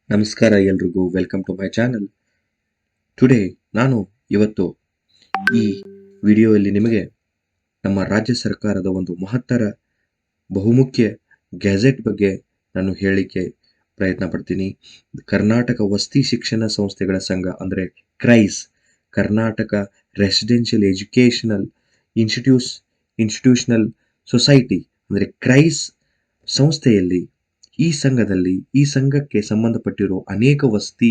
ನಮಸ್ಕಾರ ಎಲ್ರಿಗೂ, welcome to my channel. Today ನಾನು ಇವತ್ತು ಈ ವಿಡಿಯೋದಲ್ಲಿ ನಿಮಗೆ ನಮ್ಮ ರಾಜ್ಯ ಸರ್ಕಾರದ ಒಂದು ಮಹತ್ತರ ಬಹುಮುಖ್ಯ ಗ್ಯಾಜೆಟ್ ಬಗ್ಗೆ ನಾನು ಹೇಳಲಿಕ್ಕೆ ಪ್ರಯತ್ನ ಪಡ್ತೀನಿ. ಕರ್ನಾಟಕ ವಸತಿ ಶಿಕ್ಷಣ ಸಂಸ್ಥೆಗಳ ಸಂಘ ಅಂದರೆ KREIS, Karnataka residential educational institutional society ಅಂದರೆ ಕ್ರೈಸ್ ಸಂಸ್ಥೆಯಲ್ಲಿ ಈ ಸಂಘಕ್ಕೆ ಸಂಬಂಧಪಟ್ಟಿರೋ ಅನೇಕ ವಸತಿ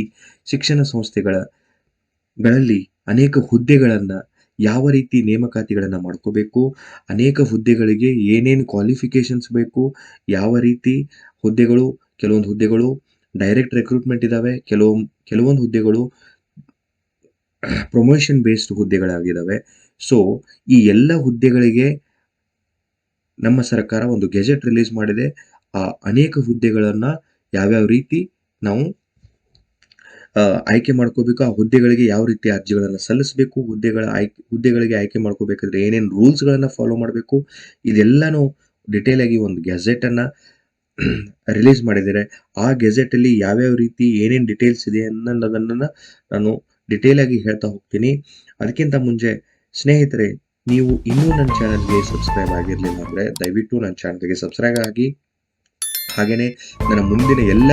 ಶಿಕ್ಷಣ ಸಂಸ್ಥೆಗಳಲ್ಲಿ ಅನೇಕ ಹುದ್ದೆಗಳನ್ನು ಯಾವ ರೀತಿ ನೇಮಕಾತಿಗಳನ್ನು ಮಾಡ್ಕೋಬೇಕು, ಅನೇಕ ಹುದ್ದೆಗಳಿಗೆ ಏನೇನು ಕ್ವಾಲಿಫಿಕೇಶನ್ಸ್ ಬೇಕು, ಯಾವ ರೀತಿ ಹುದ್ದೆಗಳು, ಕೆಲವೊಂದು ಹುದ್ದೆಗಳು ಡೈರೆಕ್ಟ್ ರೆಕ್ರೂಟ್ಮೆಂಟ್ ಇದ್ದಾವೆ, ಕೆಲವೊಂದು ಹುದ್ದೆಗಳು ಪ್ರಮೋಷನ್ ಬೇಸ್ಡ್ ಹುದ್ದೆಗಳಾಗಿದ್ದಾವೆ. ಸೊ ಈ ಎಲ್ಲ ಹುದ್ದೆಗಳಿಗೆ ನಮ್ಮ ಸರ್ಕಾರ ಒಂದು ಗೆಜೆಟ್ ರಿಲೀಸ್ ಮಾಡಿದೆ. ಆ ಅನೇಕ ಹುದ್ದೆಗಳನ್ನು ಯಾವ್ಯಾವ ರೀತಿ ನಾವು ಆಯ್ಕೆ ಮಾಡ್ಕೋಬೇಕು, ಆ ಹುದ್ದೆಗಳಿಗೆ ಯಾವ ರೀತಿ ಅರ್ಜಿಗಳನ್ನು ಸಲ್ಲಿಸಬೇಕು, ಹುದ್ದೆಗಳಿಗೆ ಆಯ್ಕೆ ಮಾಡ್ಕೋಬೇಕಾದ್ರೆ ಏನೇನು ರೂಲ್ಸ್ಗಳನ್ನು ಫಾಲೋ ಮಾಡಬೇಕು, ಇದೆಲ್ಲನೂ ಡಿಟೇಲ್ ಆಗಿ ಒಂದು ಗೆಜೆಟನ್ನು ರಿಲೀಸ್ ಮಾಡಿದ್ದಾರೆ. ಆ ಗೆಜೆಟಲ್ಲಿ ಯಾವ್ಯಾವ ರೀತಿ ಏನೇನು ಡೀಟೇಲ್ಸ್ ಇದೆ ಅನ್ನೋದನ್ನು ನಾನು ಡಿಟೇಲ್ ಆಗಿ ಹೇಳ್ತಾ ಹೋಗ್ತೀನಿ. ಅದಕ್ಕಿಂತ ಮುಂಚೆ ಸ್ನೇಹಿತರೆ, ನೀವು ಇನ್ನೂ ನನ್ನ ಚಾನಲ್ಗೆ ಸಬ್ಸ್ಕ್ರೈಬ್ ಆಗಿರಲಿಲ್ಲ ಅಂದರೆ ದಯವಿಟ್ಟು ನನ್ನ ಚಾನಲ್ಗೆ ಸಬ್ಸ್ಕ್ರೈಬ್ ಆಗಿ, ಹಾಗೆಯೇ ನನ್ನ ಮುಂದಿನ ಎಲ್ಲ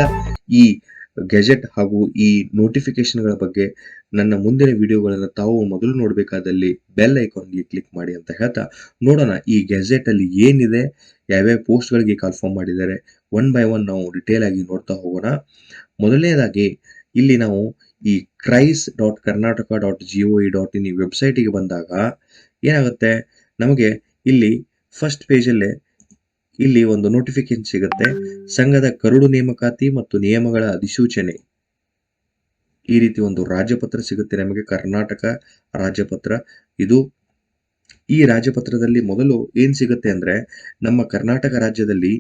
ಈ ಗೆಜೆಟ್ ಹಾಗೂ ಈ ನೋಟಿಫಿಕೇಶನ್ಗಳ ಬಗ್ಗೆ ನನ್ನ ಮುಂದಿನ ವಿಡಿಯೋಗಳನ್ನು ತಾವು ಮೊದಲು ನೋಡಬೇಕಾದಲ್ಲಿ ಬೆಲ್ ಐಕಾನ್ಗೆ ಕ್ಲಿಕ್ ಮಾಡಿ ಅಂತ ಹೇಳ್ತಾ, ನೋಡೋಣ ಈ ಗೆಜೆಟಲ್ಲಿ ಏನಿದೆ, ಯಾವ್ಯಾವ ಪೋಸ್ಟ್ಗಳಿಗೆ ಕನ್ಫರ್ಮ್ ಮಾಡಿದ್ದಾರೆ, ಒನ್ ಬೈ ಒನ್ ನಾವು ಡಿಟೇಲ್ ಆಗಿ ನೋಡ್ತಾ ಹೋಗೋಣ. ಮೊದಲನೇದಾಗಿ ಇಲ್ಲಿ ನಾವು ಈ CRISE.Karnataka.gov.in ಈ ವೆಬ್ಸೈಟಿಗೆ ಬಂದಾಗ ಏನಾಗುತ್ತೆ, ನಮಗೆ ಇಲ್ಲಿ ಫಸ್ಟ್ ಪೇಜಲ್ಲೇ ಇಲ್ಲಿ ಒಂದು ನೋಟಿಫಿಕೇಶನ್ ಸಿಗುತ್ತೆ. ಸಂಘದ ಕರಡು ನೇಮಕಾತಿ ಮತ್ತು ನಿಯಮಗಳ ಅಧಿಸೂಚನೆ, ಈ ರೀತಿ ಒಂದು ರಾಜ್ಯಪತ್ರ ಸಿಗುತ್ತೆ ನಮಗೆ, ಕರ್ನಾಟಕ ರಾಜ್ಯಪತ್ರ. ಈ ರಾಜ್ಯಪತ್ರದಲ್ಲಿ ಮೊದಲು ಏನ್ ಸಿಗುತ್ತೆ ಅಂದ್ರೆ, ನಮ್ಮ ಕರ್ನಾಟಕ ರಾಜ್ಯದಲ್ಲಿ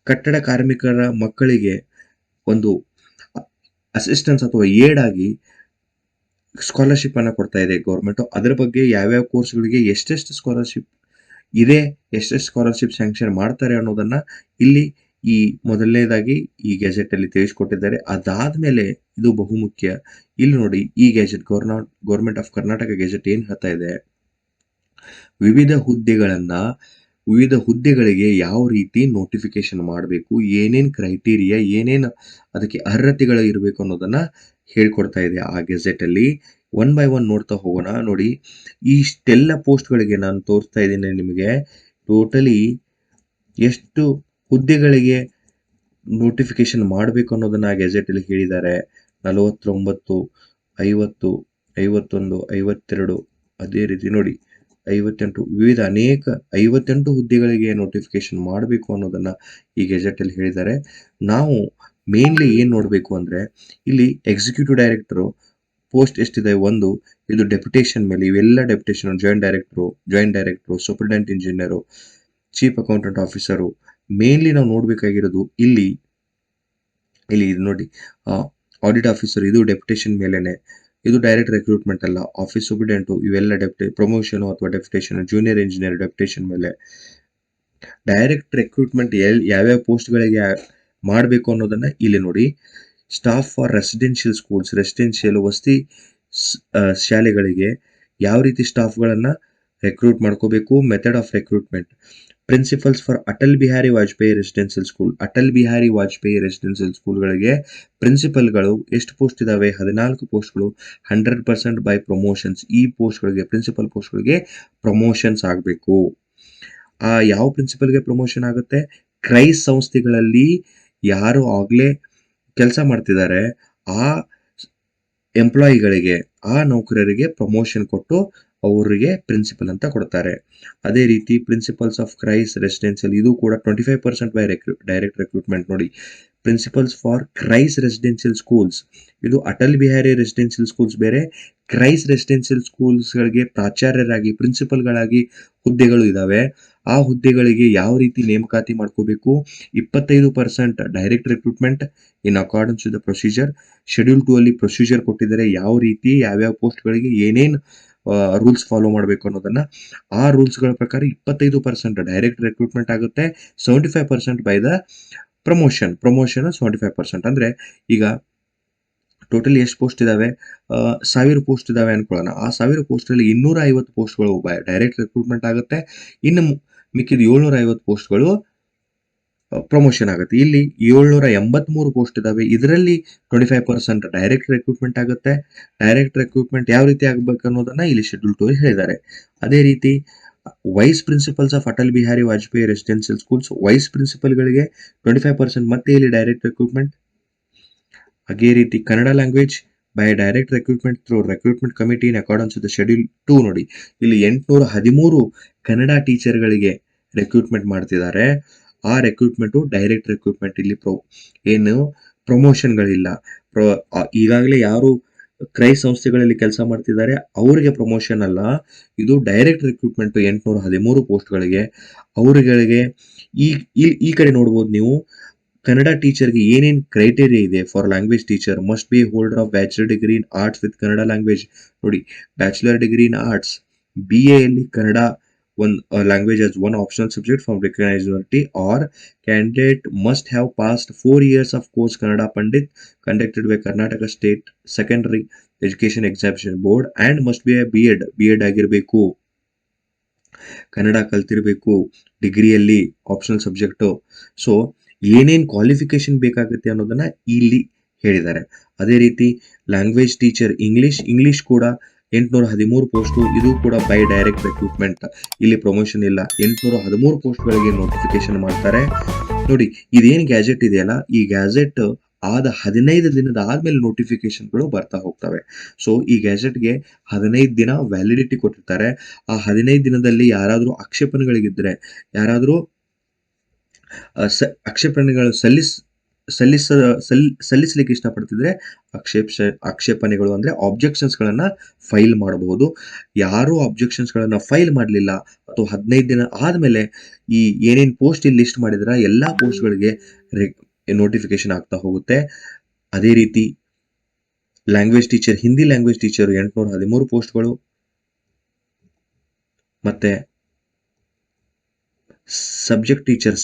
ಕಟ್ಟಡ ಕಾರ್ಮಿಕರ ಮಕ್ಕಳಿಗೆ ಒಂದು ಅಸಿಸ್ಟೆನ್ಸ್ ಅಥವಾ ಏಡ್ ಆಗಿ ಸ್ಕಾಲರ್ಶಿಪ್ ಅನ್ನ ಕೊಡ್ತಾ ಇದೆ ಗೌರ್ಮೆಂಟ್. ಅದರ ಬಗ್ಗೆ ಯಾವ್ಯಾವ ಕೋರ್ಸ್ಗಳಿಗೆ ಎಷ್ಟೆಷ್ಟು ಸ್ಕಾಲರ್ಶಿಪ್ ಇದೆ, ಎಷ್ಟೆಷ್ಟು ಸ್ಕಾಲರ್ಶಿಪ್ ಸ್ಯಾಂಕ್ಷನ್ ಮಾಡ್ತಾರೆ ಅನ್ನೋದನ್ನ ಇಲ್ಲಿ ಈ ಮೊದಲನೇದಾಗಿ ಈ ಗೆಜೆಟ್ ಅಲ್ಲಿ ತಿಳಿಸ್ಕೊಟ್ಟಿದ್ದಾರೆ. ಅದಾದ್ಮೇಲೆ ಇದು ಬಹುಮುಖ್ಯ, ಇಲ್ಲಿ ನೋಡಿ ಈ gazette government of Karnataka gazette ಏನ್ ಹೇಳ್ತಾ ಇದೆ, ವಿವಿಧ ಹುದ್ದೆಗಳಿಗೆ ಯಾವ ರೀತಿ ನೋಟಿಫಿಕೇಶನ್ ಮಾಡಬೇಕು, ಏನೇನ್ ಕ್ರೈಟೀರಿಯಾ, ಏನೇನು ಅದಕ್ಕೆ ಅರ್ಹತೆಗಳು ಇರಬೇಕು ಅನ್ನೋದನ್ನ ಹೇಳ್ಕೊಡ್ತಾ ಇದೆ ಆ ಗೆಜೆಟ್ ಅಲ್ಲಿ. ಒನ್ ಬೈ ಒನ್ ನೋಡ್ತಾ ಹೋಗೋಣ. ನೋಡಿ, ಇಷ್ಟೆಲ್ಲ ಪೋಸ್ಟ್ಗಳಿಗೆ ನಾನು ತೋರಿಸ್ತಾ ಇದ್ದೀನಿ ನಿಮಗೆ. ಟೋಟಲಿ ಎಷ್ಟು ಹುದ್ದೆಗಳಿಗೆ ನೋಟಿಫಿಕೇಶನ್ ಮಾಡಬೇಕು ಅನ್ನೋದನ್ನ ಗೆಜೆಟ್ ಅಲ್ಲಿ ಹೇಳಿದ್ದಾರೆ. 49, 50, 51, 52, ಅದೇ ರೀತಿ ನೋಡಿ 58, ವಿವಿಧ ಅನೇಕ 58 ಹುದ್ದೆಗಳಿಗೆ ನೋಟಿಫಿಕೇಶನ್ ಮಾಡಬೇಕು ಅನ್ನೋದನ್ನ ಈ ಗೆಜೆಟ್ ಅಲ್ಲಿ ಹೇಳಿದ್ದಾರೆ. ನಾವು ಮೇನ್ಲಿ ಏನ್ ನೋಡ್ಬೇಕು ಅಂದ್ರೆ, ಇಲ್ಲಿ ಎಕ್ಸಿಕ್ಯೂಟಿವ್ ಡೈರೆಕ್ಟರ್ ಪೋಸ್ಟ್ ಎಷ್ಟಿದೆ, ಒಂದು, ಇದು ಡೆಪ್ಯುಟೇಷನ್ ಮೇಲೆ, ಇವೆಲ್ಲ deputation, joint director, superintendent engineer, chief accountant officer. Mainly ನಾವು ನೋಡ್ಬೇಕಾಗಿರೋದು ಇಲ್ಲಿ ಇದು ನೋಡಿ, ಆಡಿಟ್ ಆಫೀಸರ್, ಇದು ಡೆಪ್ಯುಟೇಷನ್ ಮೇಲೆನೆ, ಇದು ಡೈರೆಕ್ಟ್ ರೆಕ್ರೂಟ್ಮೆಂಟ್ ಅಲ್ಲ. ಆಫೀಸ್ ಸೂಪರಿಂಟೆಂಡೆಂಟ್, ಇವೆಲ್ಲ ಪ್ರಮೋಷನ್ ಅಥವಾ ಡೆಪ್ಯುಟೇಷನ್, ಜೂನಿಯರ್ ಇಂಜಿನಿಯರ್ ಡೆಪ್ಯುಟೇಷನ್ ಮೇಲೆ. ಡೈರೆಕ್ಟ್ ರೆಕ್ರೂಟ್ಮೆಂಟ್ ಯಾವ್ಯಾವ ಪೋಸ್ಟ್ಗಳಿಗೆ ಮಾಡಬೇಕು ಅನ್ನೋದನ್ನ ಇಲ್ಲಿ ನೋಡಿ. ಸ್ಟಾಫ್ ಫಾರ್ ರೆಸಿಡೆನ್ಷಿಯಲ್ ವಸತಿ ಶಾಲೆಗಳಿಗೆ ಯಾವ ರೀತಿ ಸ್ಟಾಫ್ಗಳನ್ನ ರೆಕ್ರೂಟ್ ಮಾಡ್ಕೋಬೇಕು, method of recruitment, principals for Atal Bihari Vajpayee residential ಸ್ಕೂಲ್ಗಳಿಗೆ ಪ್ರಿನ್ಸಿಪಲ್ಗಳು ಎಷ್ಟು ಪೋಸ್ಟ್ ಇದಾವೆ, 14 ಪೋಸ್ಟ್ಗಳು, 100% ಬೈ ಪ್ರಮೋಷನ್ಸ್. ಈ ಪೋಸ್ಟ್ಗಳಿಗೆ, ಪ್ರಿನ್ಸಿಪಲ್ ಪೋಸ್ಟ್ಗಳಿಗೆ ಪ್ರಮೋಷನ್ಸ್ ಆಗಬೇಕು. ಯಾವ ಪ್ರಿನ್ಸಿಪಲ್ಗೆ ಪ್ರಮೋಷನ್ ಆಗುತ್ತೆ, ಕ್ರೈಸ್ ಸಂಸ್ಥೆಗಳಲ್ಲಿ ಯಾರು ಆಗ್ಲೇ ಕೆಲಸ ಮಾಡ್ತಿದ್ದಾರೆ ಆ ಎಂಪ್ಲಾಯಿಗಳಿಗೆ, ಆ ನೌಕರರಿಗೆ ಪ್ರಮೋಷನ್ ಕೊಟ್ಟು ಅವರಿಗೆ ಪ್ರಿನ್ಸಿಪಲ್ ಅಂತ ಕೊಡ್ತಾರೆ. ಅದೇ ರೀತಿ ಪ್ರಿನ್ಸಿಪಲ್ಸ್ ಆಫ್ ಕ್ರೈಸ್ ರೆಸಿಡೆನ್ಷಿಯಲ್, ಇದು ಕೂಡ 25% ಬೈ ಡೈರೆಕ್ಟ್ ರೆಕ್ರೂಟ್ಮೆಂಟ್. ನೋಡಿ, principals for KREIS residential schools, ಇದು ಅಟಲ್ ಬಿಹಾರಿ ರೆಸಿಡೆನ್ಷಿಯಲ್ ಸ್ಕೂಲ್ಸ್ ಬೇರೆ, ಕ್ರೈಸ್ ರೆಸಿಡೆನ್ಷಿಯಲ್ ಸ್ಕೂಲ್ಸ್ಗಳಿಗೆ ಪ್ರಾಚಾರ್ಯರಾಗಿ, ಪ್ರಿನ್ಸಿಪಲ್ಗಳಾಗಿ ಹುದ್ದೆಗಳು ಇದಾವೆ. ಆ ಹುದ್ದೆಗಳಿಗೆ ಯಾವ ರೀತಿ ನೇಮಕಾತಿ ಮಾಡ್ಕೋಬೇಕು, 25% direct recruitment in accordance with the procedure. Schedule 2 ಅಲ್ಲಿ ಪ್ರೊಸೀಜರ್ ಕೊಟ್ಟಿದ್ದಾರೆ, ಯಾವ ರೀತಿ ಯಾವ್ಯಾವ ಪೋಸ್ಟ್ಗಳಿಗೆ ಏನೇನು ರೂಲ್ಸ್ ಫಾಲೋ ಮಾಡಬೇಕು ಅನ್ನೋದನ್ನ. ಆ ರೂಲ್ಸ್ಗಳ ಪ್ರಕಾರ 25% ಡೈರೆಕ್ಟ್ ರಿಕ್ರೂಟ್ಮೆಂಟ್ ಆಗುತ್ತೆ, 75% ಬೈ ದ ಪ್ರಮೋಷನ್ 75% ಅಂದ್ರೆ ಈಗ ಟೋಟಲಿ ಎಷ್ಟು ಪೋಸ್ಟ್ ಇದಾವೆ? 1000 ಪೋಸ್ಟ್ ಇದಾವೆ ಅನ್ಕೊಳ್ಳೋಣ. ಆ 1000 ಪೋಸ್ಟಲ್ಲಿ 250 ಪೋಸ್ಟ್‌ಗಳು ಡೈರೆಕ್ಟ್ ರಿಕ್ರೂಟ್ಮೆಂಟ್ ಆಗುತ್ತೆ. ಇನ್ನು ಮಿಕ್ಕಿದ 750 ಪೋಸ್ಟ್‌ಗಳು ಪ್ರಮೋಷನ್ ಆಗುತ್ತೆ. ಇಲ್ಲಿ 783 ಪೋಸ್ಟ್ ಇದಾವೆ. ಇದರಲ್ಲಿ 25% ಡೈರೆಕ್ಟ್ ರಿಕ್ರೂಟ್ಮೆಂಟ್ ಆಗುತ್ತೆ. ಡೈರೆಕ್ಟ್ ರಿಕ್ರೂಟ್ಮೆಂಟ್ ಯಾವ ರೀತಿ ಆಗಬೇಕು ಅನ್ನೋದನ್ನ ಇಲ್ಲಿ ಶೆಡ್ಯೂಲ್ 2 ಹೇಳಿದ್ದಾರೆ. ಅದೇ ರೀತಿ vice principals of Atal Bihari Vajpayee residential schools vice ಪ್ರಿನ್ಸಿಪಲ್‌ಗಳಿಗೆ 25% ಮತ್ತೆ ಇಲ್ಲಿ ಡೈರೆಕ್ಟ್ ರಿಕ್ರೂಟ್ಮೆಂಟ್. ಅದೇ ರೀತಿ Kannada language by direct recruitment through recruitment committee in accordance with schedule 2 ನೋಡಿ. ಇಲ್ಲಿ 813 ಕನ್ನಡ ಟೀಚರ್‌ಗಳಿಗೆ ರಿಕ್ರೂಟ್ಮೆಂಟ್ ಮಾಡ್ತಿದ್ದಾರೆ. ಆ ರಿಕ್ರೂಟ್ಮೆಂಟು ಡೈರೆಕ್ಟ್ ರಿಕ್ರೂಟ್ಮೆಂಟ್. ಇಲ್ಲಿ ಏನು ಪ್ರಮೋಷನ್‌ಗಳಿಲ್ಲ. ಈಗಾಗಲೇ ಯಾರು ಕ್ರೈ ಸಂಸ್ಥೆಗಳಲ್ಲಿ ಕೆಲಸ ಮಾಡ್ತಿದ್ದಾರೆ ಅವರಿಗೆ ಪ್ರಮೋಷನ್ ಅಲ್ಲ. ಇದು ಡೈರೆಕ್ಟ್ ರಿಕ್ರೂಟ್ಮೆಂಟ್ 813 ಪೋಸ್ಟ್‌ಗಳಿಗೆ. ಅವರುಗಳಿಗೆ ಈ ಕಡೆ ನೋಡ್ಬೋದು ನೀವು ಕನ್ನಡ ಟೀಚರ್‌ಗೆ ಏನೇನು ಕ್ರೈಟೇರಿಯಾ ಇದೆ. For language teacher must be holder of bachelor degree in arts with Kannada language. ನೋಡಿ, bachelor degree in arts, BA ಯಲ್ಲಿ Kannada one language as one optional subject from recognized university, or candidate must have passed 4 years of course Kannada Pandit conducted by Karnataka State Secondary Education Examination Board and must be a B.Ed ಆಗಿರಬೇಕು. ಕನ್ನಡ ಕಲ್ತಿರಬೇಕು ಡಿಗ್ರಿಯಲ್ಲಿ optional subject. So ಏನೇನು qualification ಬೇಕಾಗುತ್ತೆ ಅನ್ನೋದನ್ನ ಇಲ್ಲಿ ಹೇಳಿದ್ದಾರೆ. ಅದೇ ರೀತಿ language teacher English ಕೂಡ 813 ಪೋಸ್ಟು. ಇದು ಕೂಡ ಬೈ ಡೈರೆಕ್ಟ್ ರಿಕ್ರೂಟ್ಮೆಂಟ್. ಇಲ್ಲಿ ಪ್ರಮೋಷನ್ ಇಲ್ಲ. 813 ಪೋಸ್ಟ್ಗಳಿಗೆ ನೋಟಿಫಿಕೇಶನ್ ಮಾಡ್ತಾರೆ. ನೋಡಿ, ಇದೇನು ಗ್ಯಾಜೆಟ್ ಇದೆಯಲ್ಲ, ಈ ಗ್ಯಾಜೆಟ್ ಆದ 15 ದಿನದ ಆದ್ಮೇಲೆ ನೋಟಿಫಿಕೇಶನ್ಗಳು ಬರ್ತಾ ಹೋಗ್ತವೆ. ಸೊ ಈ ಗ್ಯಾಜೆಟ್ಗೆ 15 ದಿನ ವ್ಯಾಲಿಡಿಟಿ ಕೊಟ್ಟಿರ್ತಾರೆ. ಆ 15 ದಿನದಲ್ಲಿ ಯಾರಾದರೂ ಆಕ್ಷೇಪಣೆಗಳಿಗಿದ್ರೆ, ಯಾರಾದರೂ ಆಕ್ಷೇಪಣೆಗಳು ಸಲ್ಲಿಸಲಿಕ್ಕೆ ಇಷ್ಟಪಡ್ತಿದ್ರೆ ಆಕ್ಷೇಪಣೆಗಳು ಅಂದ್ರೆ ಆಬ್ಜೆಕ್ಷನ್ಸ್ಗಳನ್ನ ಫೈಲ್ ಮಾಡಬಹುದು. ಯಾರು ಆಬ್ಜೆಕ್ಷನ್ಸ್ಗಳನ್ನ ಫೈಲ್ ಮಾಡಲಿಲ್ಲ ಅಥವಾ 15 ದಿನ ಆದ್ಮೇಲೆ ಈ ಏನೇನು ಪೋಸ್ಟ್ ಇಲ್ಲಿ ಲಿಸ್ಟ್ ಮಾಡಿದ್ರ ಎಲ್ಲಾ ಪೋಸ್ಟ್ಗಳಿಗೆ ನೋಟಿಫಿಕೇಶನ್ ಆಗ್ತಾ ಹೋಗುತ್ತೆ. ಅದೇ ರೀತಿ language teacher, Hindi language teacher 813 ಪೋಸ್ಟ್ಗಳು. ಮತ್ತೆ ಸಬ್ಜೆಕ್ಟ್ ಟೀಚರ್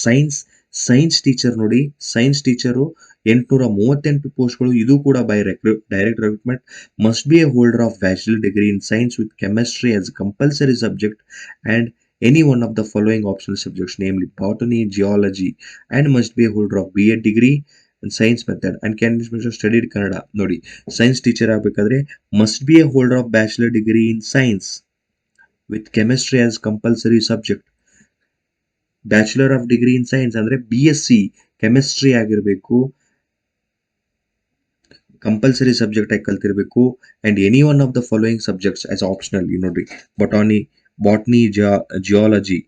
ಸೈನ್ಸ್ ಟೀಚರ್ ನೋಡಿ, ಸೈನ್ಸ್ ಟೀಚರು 838 ಪೋಸ್ಟ್ಗಳು. ಇದು ಕೂಡ by direct recruitment. Must be a holder of bachelor degree in science with chemistry as compulsory subject and any one of the following optional subjects, namely botany, geology, and must be a holder of B.Ed degree in science method and candidates must have studied Kannada. ನೋಡಿ, science teacher ಆಗಬೇಕಾದ್ರೆ must be a holder of bachelor degree in science with chemistry as compulsory subject. Bachelor of degree in science ಅಂದ್ರೆ BSc chemistry ಆಗಿರಬೇಕು, compulsory subject ಆಗಿ ಕಲ್ತಿರಬೇಕು. And any one of the following subjects as optional. ನೋಡ್ರಿ, botany, geology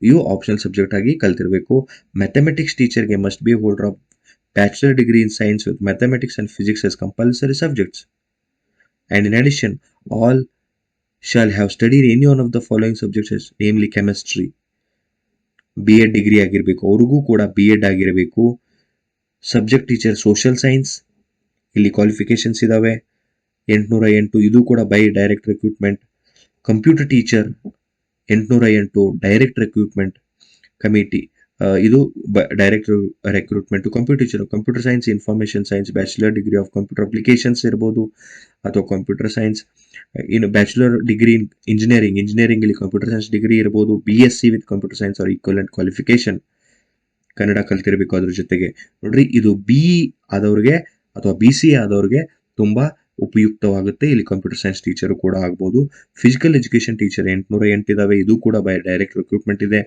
ಇವು optional subject ಆಗಿ ಕಲ್ತಿರಬೇಕು. Mathematics ಟೀಚರ್ಗೆ must be holder of bachelor degree in science with mathematics and physics as compulsory subjects. And in addition all shall have studied any one of the following subjects, namely chemistry. B.Ed degree ಆಗಿರಬೇಕು, ಅವ್ರಿಗೂ ಕೂಡ B.Ed ಆಗಿರಬೇಕು. Subject teacher social science, ಇಲ್ಲಿ qualifications ಇದಾವೆ 808. ಇದು ಕೂಡ by direct recruitment. Computer teacher 808 direct recruitment committee. ಇದು direct recruitment. Computer teacher, computer science, information science, bachelor degree of computer applications ಇರ್ಬೋದು ಅಥವಾ ಕಂಪ್ಯೂಟರ್ ಸೈನ್ಸ್. ಇನ್ನು ಬ್ಯಾಚುಲರ್ ಡಿಗ್ರಿ ಇನ್ ಇಂಜಿನಿಯರಿಂಗ್ ಇಲ್ಲಿ computer science degree ಇರ್ಬೋದು. BSc with computer science or equivalent qualification. Kannada ಕಲ್ತಿರಬೇಕು ಅದ್ರ ಜೊತೆಗೆ. ನೋಡ್ರಿ, ಇದು BE ಆದವ್ರಿಗೆ ಅಥವಾ BCA ಆದವ್ರಿಗೆ ತುಂಬಾ ಉಪಯುಕ್ತವಾಗುತ್ತೆ. ಇಲ್ಲಿ ಕಂಪ್ಯೂಟರ್ ಸೈನ್ಸ್ ಟೀಚರ್ ಕೂಡ ಆಗ್ಬೋದು. ಫಿಸಿಕಲ್ ಎಜುಕೇಶನ್ ಟೀಚರ್ 808 ಇದಾವೆ. ಇದು ಕೂಡ ಬೈ ಡೈರೆಕ್ಟ್ ರಿಕ್ರೂಟ್ಮೆಂಟ್ ಇದೆ.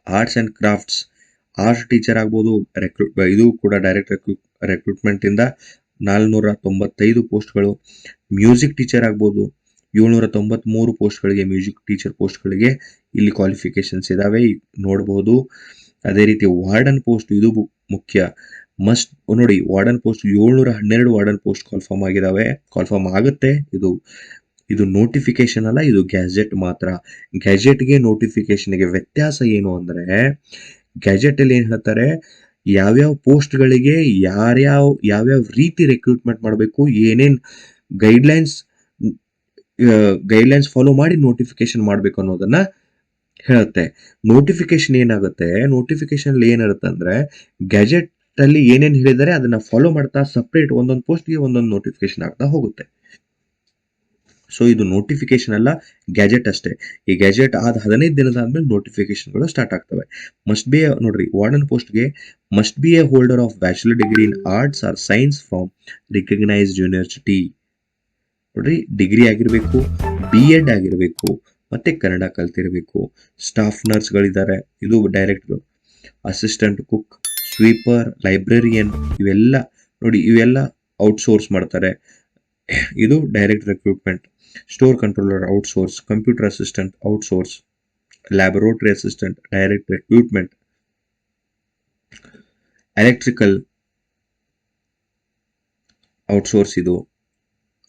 Arts and crafts art teacher ಆಗ್ಬೋದು, ಇದು ಕೂಡ ಡೈರೆಕ್ಟ್ ರಿಕ್ರೂಟ್ಮೆಂಟ್ ಇಂದ 495 ಪೋಸ್ಟ್ಗಳು. ಮ್ಯೂಸಿಕ್ ಟೀಚರ್ ಆಗ್ಬೋದು, 793 ಪೋಸ್ಟ್ಗಳಿಗೆ, ಮ್ಯೂಸಿಕ್ ಟೀಚರ್ ಪೋಸ್ಟ್ಗಳಿಗೆ ಇಲ್ಲಿ ಕ್ವಾಲಿಫಿಕೇಶನ್ಸ್ ಇದಾವೆ, ನೋಡಬಹುದು. ಅದೇ ರೀತಿ ವಾರ್ಡನ್ ಪೋಸ್ಟ್, ಇದು ಮುಖ್ಯ. ಮಸ್ಟ್ ನೋಡಿ, ವಾರ್ಡನ್ ಪೋಸ್ಟ್ 712 ವಾರ್ಡನ್ ಪೋಸ್ಟ್ ಕಾಲ್ಫಾರ್ಮ್ ಆಗುತ್ತೆ. ಇದು ನೋಟಿಫಿಕೇಶನ್ ಅಲ್ಲ, ಇದು ಗ್ಯಾಜೆಟ್ ಮಾತ್ರ. ಗ್ಯಾಜೆಟ್ಗೆ ನೋಟಿಫಿಕೇಶನ್ಗೆ ವ್ಯತ್ಯಾಸ ಏನು ಅಂದ್ರೆ, ಗ್ಯಾಜೆಟ್ ಅಲ್ಲಿ ಏನ್ ಹೇಳ್ತಾರೆ, ಯಾವ್ಯಾವ ಪೋಸ್ಟ್ಗಳಿಗೆ ಯಾವ್ಯಾವ ರೀತಿ ರಿಕ್ರೂಟ್ಮೆಂಟ್ ಮಾಡಬೇಕು, ಏನೇನ್ ಗೈಡ್ಲೈನ್ಸ್ ಫಾಲೋ ಮಾಡಿ ನೋಟಿಫಿಕೇಶನ್ ಮಾಡಬೇಕು ಅನ್ನೋದನ್ನ ಹೇಳುತ್ತೆ. ನೋಟಿಫಿಕೇಶನ್ ಏನಾಗುತ್ತೆ, ನೋಟಿಫಿಕೇಶನ್ ಏನಿರುತ್ತೆ ಅಂದ್ರೆ ಗ್ಯಾಜೆಟ್ ಅಲ್ಲಿ ಏನೇನ್ ಹೇಳಿದರೆ ಅದನ್ನ ಫಾಲೋ ಮಾಡ್ತಾ ಸಪರೇಟ್ ಒಂದೊಂದು ಪೋಸ್ಟ್ಗೆ ಒಂದೊಂದು ನೋಟಿಫಿಕೇಶನ್ ಆಗ್ತಾ ಹೋಗುತ್ತೆ. ಸೊ ಇದು ನೋಟಿಫಿಕೇಶನ್ ಅಲ್ಲ, ಗ್ಯಾಜೆಟ್ ಅಷ್ಟೇ. ಈ ಗ್ಯಾಜೆಟ್ ಆದ 15 ದಿನದ ಆದ್ಮೇಲೆ ನೋಟಿಫಿಕೇಶನ್ಗಳು ಸ್ಟಾರ್ಟ್ ಆಗ್ತವೆ. ಮಸ್ಟ್ ಬಿ ನೋಡ್ರಿ, ವಾರ್ಡನ್ ಪೋಸ್ಟ್ಗೆ must be a holder of bachelor degree in arts or science from recognised university. ನೋಡ್ರಿ, ಡಿಗ್ರಿ ಆಗಿರಬೇಕು, BEd ಆಗಿರಬೇಕು, ಮತ್ತೆ ಕನ್ನಡ ಕಲ್ತಿರಬೇಕು. ಸ್ಟಾಫ್ ನರ್ಸ್ಗಳಿದ್ದಾರೆ, ಇದು direct assistant cook, sweeper, librarian, ಇವೆಲ್ಲ ನೋಡಿ, ಇವೆಲ್ಲ ಔಟ್ಸೋರ್ಸ್ ಮಾಡ್ತಾರೆ. ಇದು direct recruitment. Store controller outsource, computer assistant outsource, laboratory assistant direct recruitment, electrical outsource ಇದು.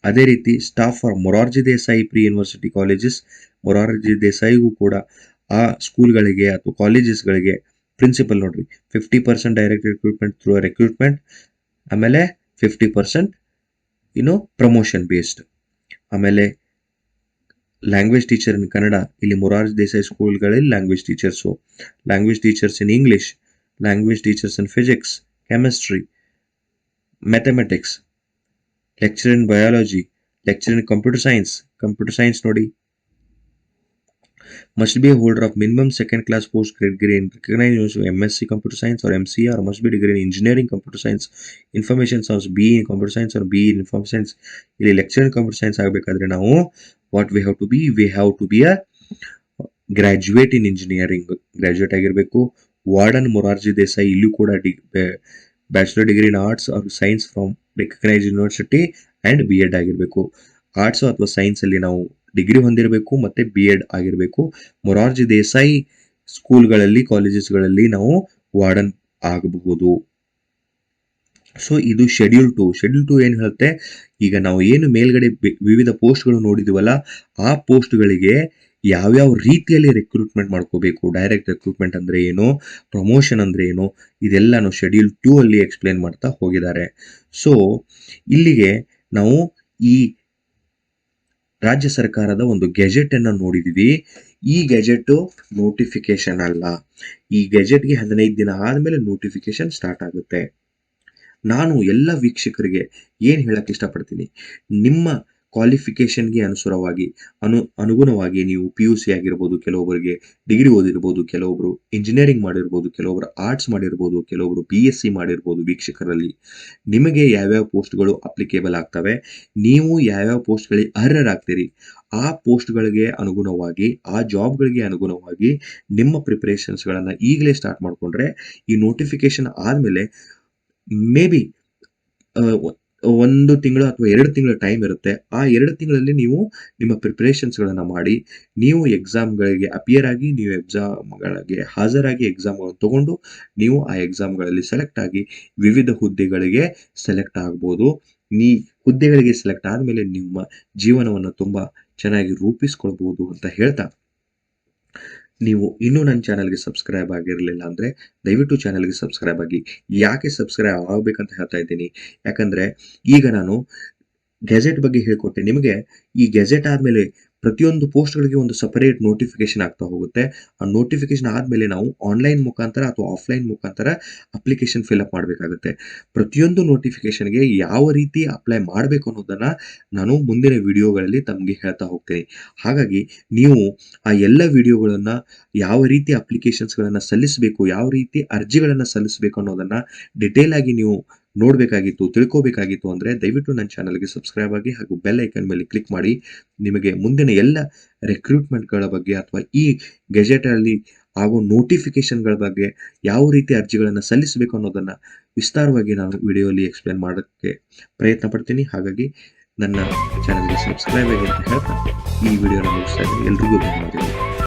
ಅದೇ ರೀತಿ staff for Morarji Desai pre university colleges, Morarji ದೇಸಾಯಿಗೂ ಕೂಡ ಆ ಸ್ಕೂಲ್ಗಳಿಗೆ ಅಥವಾ ಕಾಲೇಜಸ್ಗಳಿಗೆ ಪ್ರಿನ್ಸಿಪಲ್ ನೋಡ್ರಿ 50% ಡೈರೆಕ್ಟ್ ರಿಕ್ರೂಟ್ಮೆಂಟ್ ಥ್ರೂ ರಿಕ್ರೂಟ್ಮೆಂಟ್, ಆಮೇಲೆ 50% ಪ್ರಮೋಷನ್ ಬೇಸ್ಡ್. ಆಮೇಲೆ ಲ್ಯಾಂಗ್ವೇಜ್ ಟೀಚರ್ ಇನ್ ಕನ್ನಡ, ಇಲ್ಲಿ ಮೊರಾರ್ಜಿ ದೇಸಾಯಿ ಸ್ಕೂಲ್ಗಳಲ್ಲಿ language teachers, language teachers in English, language teachers in physics, chemistry, mathematics, lecture in biology, lecture in computer science ನೋಡಿ. must be a holder of minimum second class post degree in recognized MSc computer science or MCA, or must be degree in engineering computer science, information science, BE in computer science or BE in information science. ಇಲ್ಲಿ lecture in computer science ಆಗಬೇಕಾದ್ರೆ ನಾವು what we have to be a graduate in engineering, graduate ಆಗಿರಬೇಕು. Warden Morarji Desai, ಇಲ್ಲೂ ಕೂಡ bachelor degree in arts or science from recognised university and BEd ಆಗಿರಬೇಕು. Arts ಅಥವಾ science ಅಲ್ಲಿ ನಾವು ಡಿಗ್ರಿ ಹೊಂದಿರಬೇಕು ಮತ್ತೆ BEd ಆಗಿರಬೇಕು. ಮೊರಾರ್ಜಿ ದೇಸಾಯಿ ಸ್ಕೂಲ್ಗಳಲ್ಲಿ, ಕಾಲೇಜಸ್ಗಳಲ್ಲಿ ನಾವು ವಾರ್ಡನ್ ಆಗಬಹುದು. ಸೊ ಇದು ಶೆಡ್ಯೂಲ್ 2 ಏನ್ ಹೇಳುತ್ತೆ, ಈಗ ನಾವು ಏನು ಮೇಲ್ಗಡೆ ವಿವಿಧ ಪೋಸ್ಟ್ಗಳು ನೋಡಿದಿವಲ್ಲ, ಆ ಪೋಸ್ಟ್ಗಳಿಗೆ ಯಾವ್ಯಾವ ರೀತಿಯಲ್ಲಿ ರಿಕ್ರೂಟ್ಮೆಂಟ್ ಮಾಡ್ಕೋಬೇಕು, ಡೈರೆಕ್ಟ್ ರಿಕ್ರೂಟ್ಮೆಂಟ್ ಅಂದ್ರೆ ಏನು, ಪ್ರಮೋಷನ್ ಅಂದ್ರೆ ಏನು, ಇದೆಲ್ಲಾನು ಶೆಡ್ಯೂಲ್ 2 ಅಲ್ಲಿ ಎಕ್ಸ್ಪ್ಲೇನ್ ಮಾಡ್ತಾ ಹೋಗಿದ್ದಾರೆ. ಸೊ ಇಲ್ಲಿಗೆ ನಾವು ಈ ರಾಜ್ಯ ಸರ್ಕಾರದ ಒಂದು ಗೆಜೆಟ್ ಅನ್ನ ನೋಡಿದೀವಿ. ಈ ಗೆಜೆಟ್ ನೋಟಿಫಿಕೇಶನ್ ಅಲ್ಲ. ಈ ಗೆಜೆಟ್ಗೆ 15 ದಿನ ಆದ್ಮೇಲೆ ನೋಟಿಫಿಕೇಶನ್ ಸ್ಟಾರ್ಟ್ ಆಗುತ್ತೆ. ನಾನು ಎಲ್ಲ ವೀಕ್ಷಕರಿಗೆ ಏನ್ ಹೇಳಕ್ ಇಷ್ಟಪಡ್ತೀನಿ, ನಿಮ್ಮ ಕ್ವಾಲಿಫಿಕೇಶನ್ಗೆ ಅನುಗುಣವಾಗಿ ನೀವು PUC ಆಗಿರ್ಬೋದು, ಕೆಲವೊಬ್ಬರಿಗೆ ಡಿಗ್ರಿ ಓದಿರ್ಬೋದು, ಕೆಲವೊಬ್ರು ಇಂಜಿನಿಯರಿಂಗ್ ಮಾಡಿರ್ಬೋದು, ಕೆಲವೊಬ್ರು ಆರ್ಟ್ಸ್ ಮಾಡಿರ್ಬೋದು, ಕೆಲವೊಬ್ರು BSc ಮಾಡಿರ್ಬೋದು. ವೀಕ್ಷಕರಲ್ಲಿ ನಿಮಗೆ ಯಾವ್ಯಾವ ಪೋಸ್ಟ್ಗಳು ಅಪ್ಲಿಕೇಬಲ್ ಆಗ್ತವೆ, ನೀವು ಯಾವ್ಯಾವ ಪೋಸ್ಟ್ಗಳಿಗೆ ಅರ್ಹರಾಗ್ತೀರಿ, ಆ ಪೋಸ್ಟ್ಗಳಿಗೆ ಅನುಗುಣವಾಗಿ, ಆ ಜಾಬ್ಗಳಿಗೆ ಅನುಗುಣವಾಗಿ ನಿಮ್ಮ ಪ್ರಿಪರೇಷನ್ಸ್ಗಳನ್ನು ಈಗಲೇ ಸ್ಟಾರ್ಟ್ ಮಾಡಿಕೊಂಡ್ರೆ ಈ ನೋಟಿಫಿಕೇಶನ್ ಆದಮೇಲೆ ಮೇ ಬಿ 1 ತಿಂಗಳು ಅಥವಾ 2 ತಿಂಗಳ ಟೈಮ್ ಇರುತ್ತೆ. ಆ 2 ತಿಂಗಳಲ್ಲಿ ನೀವು ನಿಮ್ಮ ಪ್ರಿಪರೇಷನ್ಸ್ಗಳನ್ನು ಮಾಡಿ, ನೀವು ಎಕ್ಸಾಮ್ಗಳಿಗೆ ಅಪಿಯರ್ ಆಗಿ, ನೀವು ಎಕ್ಸಾಮ್ಗಳಿಗೆ ಹಾಜರಾಗಿ, ಎಕ್ಸಾಮ್ಗಳನ್ನು ತಗೊಂಡು ನೀವು ಆ ಎಕ್ಸಾಮ್ಗಳಲ್ಲಿ ಸೆಲೆಕ್ಟ್ ಆಗಿ ವಿವಿಧ ಹುದ್ದೆಗಳಿಗೆ ಸೆಲೆಕ್ಟ್ ಆಗ್ಬೋದು. ಹುದ್ದೆಗಳಿಗೆ ಸೆಲೆಕ್ಟ್ ಆದಮೇಲೆ ನಿಮ್ಮ ಜೀವನವನ್ನು ತುಂಬ ಚೆನ್ನಾಗಿ ರೂಪಿಸ್ಕೊಳ್ಬೋದು ಅಂತ ಹೇಳ್ತಾ, ನೀವು ಇನ್ನೂ ನನ್ನ ಚಾನಲ್ಗೆ ಸಬ್ಸ್ಕ್ರೈಬ್ ಆಗಿರಲಿಲ್ಲ ಅಂದರೆ ದಯವಿಟ್ಟು ಚಾನಲ್ಗೆ ಸಬ್ಸ್ಕ್ರೈಬ್ ಆಗಿ. ಯಾಕೆ ಸಬ್ಸ್ಕ್ರೈಬ್ ಆಗಬೇಕಂತ ಹೇಳ್ತಾ ಇದ್ದೀನಿ, ಯಾಕಂದರೆ ಈಗ ನಾನು ಗೆಜೆಟ್ ಬಗ್ಗೆ ಹೇಳ್ಕೊಟ್ಟೆ ನಿಮಗೆ. ಈ ಗೆಜೆಟ್ ಆದಮೇಲೆ ಪ್ರತಿಯೊಂದು ಪೋಸ್ಟ್ಗಳಿಗೆ ಒಂದು ಸಪರೇಟ್ ನೋಟಿಫಿಕೇಶನ್ ಆಗ್ತಾ ಹೋಗುತ್ತೆ. ಆ ನೋಟಿಫಿಕೇಶನ್ ಆದಮೇಲೆ ನಾವು ಆನ್ಲೈನ್ ಮುಖಾಂತರ ಅಥವಾ ಆಫ್ಲೈನ್ ಮುಖಾಂತರ ಅಪ್ಲಿಕೇಶನ್ ಫಿಲ್ಅಪ್ ಮಾಡಬೇಕಾಗುತ್ತೆ. ಪ್ರತಿಯೊಂದು ನೋಟಿಫಿಕೇಶನ್ಗೆ ಯಾವ ರೀತಿ ಅಪ್ಲೈ ಮಾಡಬೇಕು ಅನ್ನೋದನ್ನು ನಾನು ಮುಂದಿನ ವಿಡಿಯೋಗಳಲ್ಲಿ ತಮಗೆ ಹೇಳ್ತಾ ಹೋಗ್ತೀನಿ. ಹಾಗಾಗಿ ನೀವು ಆ ಎಲ್ಲ ವಿಡಿಯೋಗಳನ್ನು, ಯಾವ ರೀತಿ ಅಪ್ಲಿಕೇಶನ್ಸ್ಗಳನ್ನು ಸಲ್ಲಿಸಬೇಕು, ಯಾವ ರೀತಿ ಅರ್ಜಿಗಳನ್ನು ಸಲ್ಲಿಸಬೇಕು ಅನ್ನೋದನ್ನು ಡಿಟೇಲ್ ಆಗಿ ನೀವು ನೋಡಬೇಕಾಗಿತ್ತು, ತಿಳ್ಕೋಬೇಕಾಗಿತ್ತು ಅಂದರೆ ದಯವಿಟ್ಟು ನನ್ನ ಚಾನಲ್ಗೆ ಸಬ್ಸ್ಕ್ರೈಬ್ ಆಗಿ ಹಾಗೂ ಬೆಲ್ ಐಕನ್ ಮೇಲೆ ಕ್ಲಿಕ್ ಮಾಡಿ. ನಿಮಗೆ ಮುಂದಿನ ಎಲ್ಲ ರಿಕ್ರೂಟ್ಮೆಂಟ್ಗಳ ಬಗ್ಗೆ ಅಥವಾ ಈ ಗೆಜೆಟಲ್ಲಿ ಆಗೋ ನೋಟಿಫಿಕೇಶನ್ಗಳ ಬಗ್ಗೆ ಯಾವ ರೀತಿ ಅರ್ಜಿಗಳನ್ನು ಸಲ್ಲಿಸಬೇಕು ಅನ್ನೋದನ್ನು ವಿಸ್ತಾರವಾಗಿ ನಾನು ವಿಡಿಯೋಲಿ ಎಕ್ಸ್ಪ್ಲೇನ್ ಮಾಡೋಕ್ಕೆ ಪ್ರಯತ್ನ ಪಡ್ತೀನಿ. ಹಾಗಾಗಿ ನನ್ನ ಚಾನಲ್ಗೆ ಸಬ್ಸ್ಕ್ರೈಬ್ ಆಗಿ ಅಂತ ಹೇಳ್ತಾ ಈ ವಿಡಿಯೋನ ಮುಗಿಸ್ತಾ ಇದ್ದೀನಿ. ಎಲ್ರಿಗೂ ಧನ್ಯವಾದಗಳು.